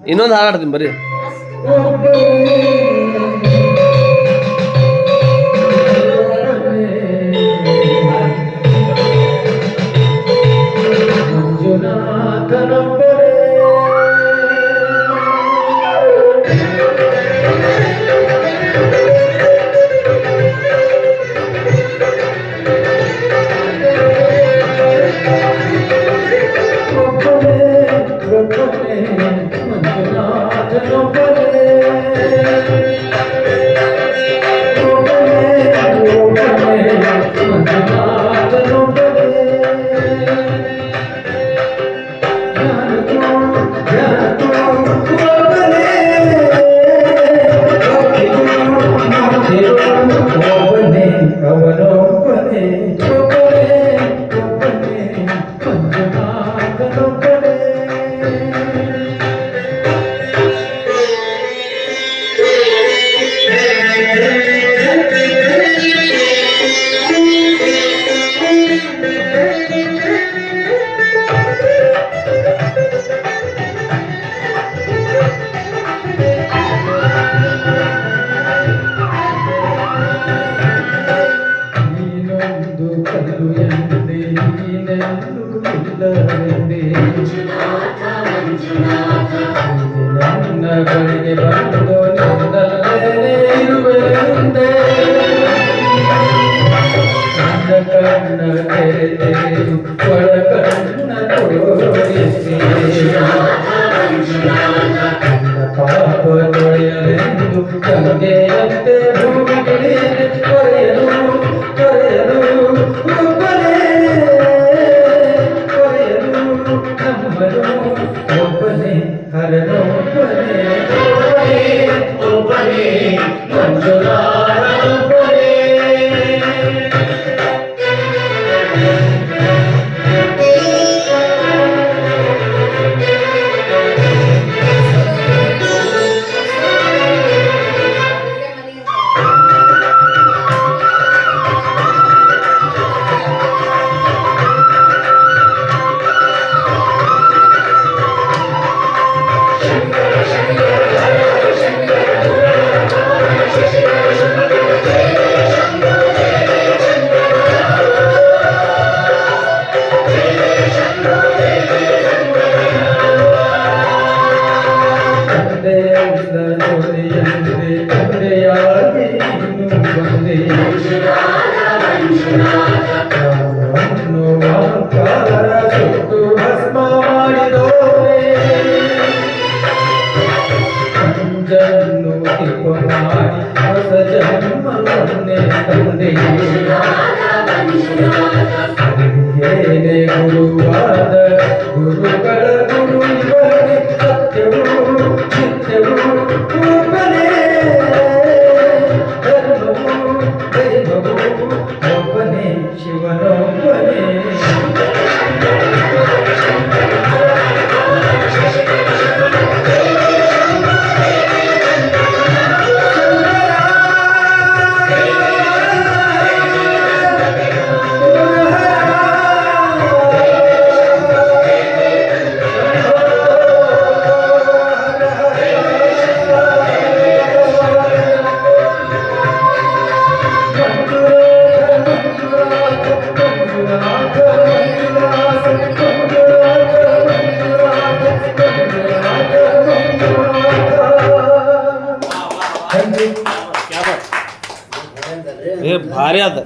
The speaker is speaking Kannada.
ಇನ್ನೊಂದು ಹಾಡಾಡ್ತೀನಿ ಬರ್ರಿ. ಗಳಿಗೆ ಬಂದು ನಿನ್ನಲ್ಲೇ ಇರುವೆಂದೆ ನನ್ನ ಕಣ್ಣ ತೆರೆದು ಒಳ ಕಣ್ಣ ತೋರಿಸಿ ನನ್ನ ಪಾಪ ತೊಳೆಯಲೆಂದು ಗಂಗೆಯಂತೆ ಭೂಮಿಗಿಳಿದು ಕೊರೆಯಲು ನಮ್ಮನು ಒಬ್ಬನೇ ಹರನೊಬ್ಬನೇ ಮಂಜುನಾಥನೊಬ್ಬನೇ. ತಂದೆಯಾಗಿ ನೀನು ಬಂದೆ ಸುಟ್ಟು ಭಸ್ಮ ಮಾಡಿದೋರೆ ಅಂಜನ್ನು ದೀಪ ಮಾಡಿ ಹೊಸ ಜನ್ಮವನ್ನೇ ತಂದೆ ಏನೇ ಗುರುವಾದ ಗುರುಗಳ ಗುರು ಇವನೇ ಸತ್ಯವು ನಿತ್ಯವು ಒಬ್ಬನೇ ಧರ್ಮವು ದೈವವು ಒಬ್ಬನೇ ಶಿವನೊಬ್ಬನೇ. भारी आता